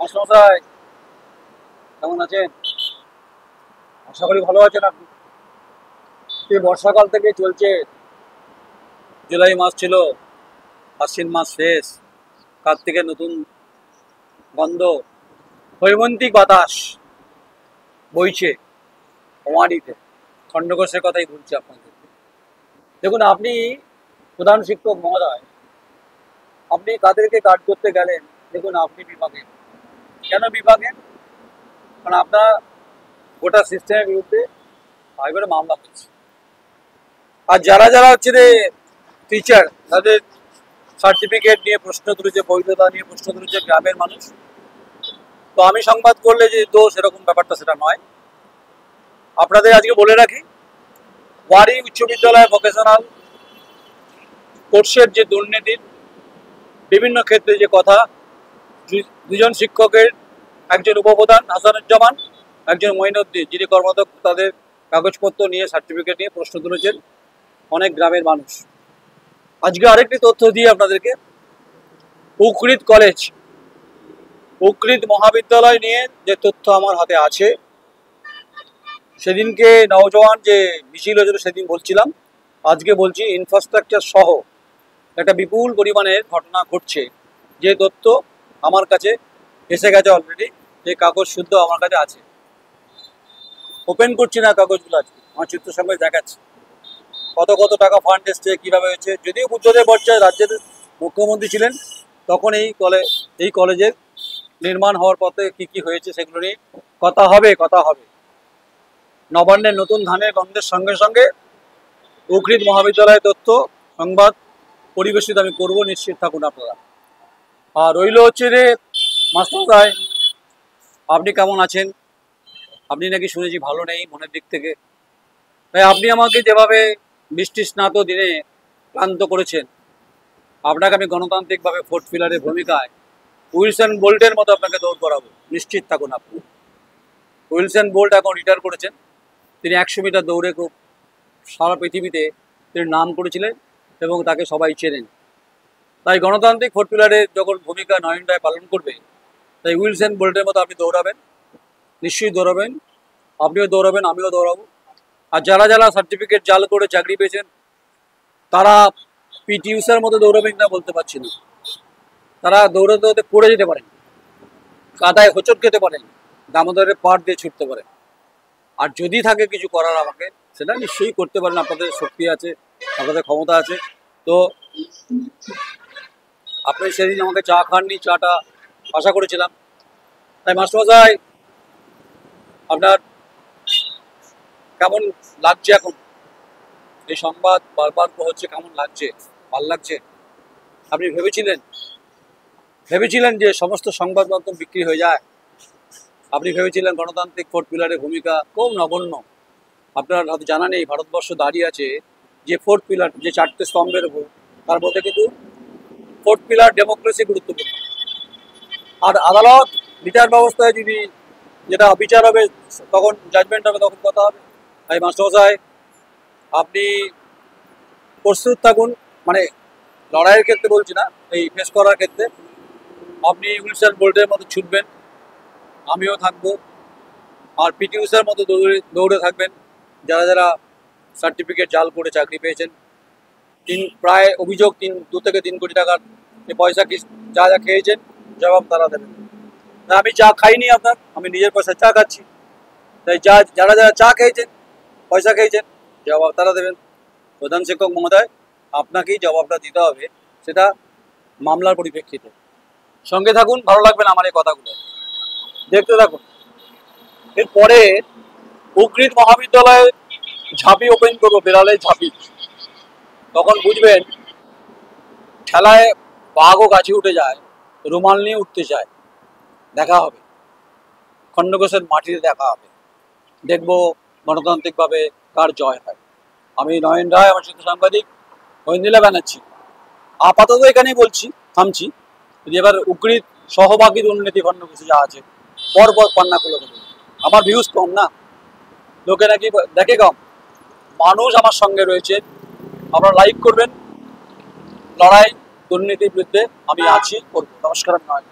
মাস্টারমশাই কেমন আছেন? আশা করি ভালো আছেন আপনি। এই বর্ষাকাল থেকে চলছে, জুলাই মাস ছিল, আশ্বিন মাস শেষ, কার্তিকের নতুন গন্ধ, হৈমন্তিক বাতাস বইছে অমানিতে। খণ্ডঘোষের কথাই বলছি আপনাদের। দেখুন, আপনি প্রধান শিক্ষক মহোদয়, আপনি কাদেরকে গার্ড করতে গেলেন? দেখুন, আপনি বিভাগে। কেন বিভাগে? কারণ আপনার গোটা সিস্টেমের বিরুদ্ধে এবারে মামলা হচ্ছে। আর যারা যারা হচ্ছে যে টিচার, তাদের সার্টিফিকেট নিয়ে প্রশ্ন তুলেছে, বৈধতা নিয়ে প্রশ্ন তুলেছে গ্রামের মানুষ। তো আমি সংবাদ করলে যে দোষ, এরকম ব্যাপারটা সেটা নয়। আপনাদের আজকে বলে রাখি, ওয়ারি উচ্চ বিদ্যালয় ভোকেশনাল কোর্সের যে দুর্নীতির বিভিন্ন ক্ষেত্রে যে কথা, দুজন শিক্ষকের, একজন উপপ্রধান হাসানুজ্জামান, একজন মঈনুদ্দিন, যিনি কর্মাধ্যক্ষ, তাদের কাগজপত্র নিয়ে সার্টিফিকেট নিয়ে প্রশ্ন তুলেছেন অনেক গ্রামের মানুষ। আজকে আরেকটি তথ্য দিয়ে আপনাদেরকে, উকৃত কলেজ, উকৃত মহাবিদ্যালয় নিয়ে যে তথ্য আমার হাতে আছে, সেদিনকে নওজওয়ান যে মিছিল হয়েছিল সেদিন বলছিলাম, আজকে বলছি ইনফ্রাস্ট্রাকচার সহ একটা বিপুল পরিমাণের ঘটনা ঘটছে, যে তথ্য আমার কাছে এসে গেছে অলরেডি, যে কাগজ শুদ্ধ আমার কাছে আছে। ওপেন করছি না কাগজগুলো, আজকে আমার চিত্র সঙ্গে দেখাচ্ছি কত কত টাকা ফান্ড এসছে, কীভাবে হয়েছে। যদিও বুদ্ধদেব ভট্টাচার্য রাজ্যের মুখ্যমন্ত্রী ছিলেন, তখন এই কলেজের নির্মাণ হওয়ার পথে কি কি হয়েছে সেগুলো নিয়ে কথা হবে। নবান্নের নতুন ধানের গন্ধের সঙ্গে সঙ্গে উকৃত মহাবিদ্যালয়ের তথ্য সংবাদ পরিবেশিত আমি করব, নিশ্চিত থাকুন আপনারা। আর রইল হচ্ছে যে মাস্টারমশাই, আপনি কেমন আছেন? আপনি নাকি শুনেছি ভালো নেই মনের দিক থেকে। তাই আপনি আমাকে যেভাবে বৃষ্টি স্নাত দিনে ক্লান্ত করেছেন, আপনাকে আমি গণতান্ত্রিকভাবে ফোর্থ পিলারের ভূমিকায় উইলসন বোল্টের মতো আপনাকে দৌড় করাবো, নিশ্চিত থাকুন আপনি। উইলসন বোল্ট এখন রিটায়ার করেছেন। তিনি 100 মিটার দৌড়ে খুব সারা পৃথিবীতে তিনি নাম করেছিলেন এবং তাকে সবাই চেনেন। তাই গণতান্ত্রিক ফোর্থ পিলারের যখন ভূমিকা নয়ন রায় পালন করবে, তাই উইলসন বোল্টের মতো আপনি দৌড়াবেন, নিশ্চয়ই দৌড়াবেন। আপনিও দৌড়াবেন, আমিও দৌড়াবো। আর যারা যারা সার্টিফিকেট জাল করে চাকরি পেয়েছেন, তারা পিটি উষার মতো দৌড়াবেন না বলতে পারছি না। তারা দৌড়াতে দৌড়াতে পড়ে যেতে পারেন, কাদায় হোঁচট খেতে পারেন, দামোদরের পাড় দিয়ে ছুটতে পারেন। আর যদি থাকে কিছু করার আমাকে, সেটা নিশ্চয়ই করতে পারেন, আপনাদের শক্তি আছে, আপনাদের ক্ষমতা আছে। তো আপনি সেদিন আমাকে চা খাননি, চাটা আশা করেছিলাম। তাই মাস্টারমশাই, আপনার কেমন লাগছে এখন? এই সংবাদ বারবার হচ্ছে, কেমন লাগছে? ভাল লাগছে? আপনি ভেবেছিলেন যে সমস্ত সংবাদ মাধ্যম বিক্রি হয়ে যায়? আপনি ভেবেছিলেন গণতান্ত্রিক ফোর্থ পিলারের ভূমিকা খুব নগণ্য? আপনার হয়তো জানা নেই, ভারতবর্ষ দাঁড়িয়ে আছে যে ফোর্থ পিলার, যে 4টে স্তম্ভের উপর, তার মধ্যে কিন্তু ফোর্থ পিলার ডেমোক্রেসি গুরুত্বপূর্ণ। আর আদালত বিচার ব্যবস্থায় যদি যেটা বিচার হবে, তখন জাজমেন্ট হবে, তখন কথা হবে। তাই মাস্টারমশাই, আপনি প্রস্তুত থাকুন, মানে লড়াইয়ের ক্ষেত্রে বলছি না, এই ফেস করার ক্ষেত্রে আপনি উইলসন বোল্টের মতো ছুটবেন, আমিও থাকবো। আর পিটি উষার মতো দৌড়ে থাকবেন। যারা যারা সার্টিফিকেট জাল করে চাকরি পেয়েছেন, প্রায় অভিযোগ 2 থেকে 3 কোটি টাকার পয়সা যা যা খেয়েছেন, জবাব তারা দেবেন। আমি চা খাইনি আপনার, আমি নিজের পয়সা চা খাচ্ছি। তাই যারা যারা চা খেয়েছেন, পয়সা খেয়েছেন, জবাব তারা দেবেন। প্রধান শিক্ষক মহোদয়, আপনাকেই জবাবটা দিতে হবে, সেটা মামলার পরিপ্রেক্ষিতে। সঙ্গে থাকুন, ভালো লাগবে না আমার এই কথাগুলো, দেখতে থাকুন। এরপরে উকৃত মহাবিদ্যালয়ে ঝাঁপি ওপেন করবো, বেড়ালের ঝাঁপি। তখন বুঝবেন ঠেলায় বাঘও গাছে উঠে যায়, রুমাল নিয়ে উঠতে চায়। দেখা হবে, খণ্ডঘোষের মাটিতে দেখা হবে। দেখবো গণতান্ত্রিকভাবে কার জয় হয়। আমি নয়ন রায়, আমার সাথে সাংবাদিক ঐন্দ্রিলা ব্যানার্জি। আপাতত এখানেই বলছি, থামছি। এবার উকৃত সহভাগী দুর্নীতি খণ্ডঘোষে যা আছে, পরপর পান্না খুলে দেবো। আমার ভিউজ কম না, লোকে নাকি দেখে কম, মানুষ আমার সঙ্গে রয়েছে। আপনারা লাইক করবেন। লড়াই দুর্নীতির বিরুদ্ধে আমি আছি, করবো। নমস্কার, নয়।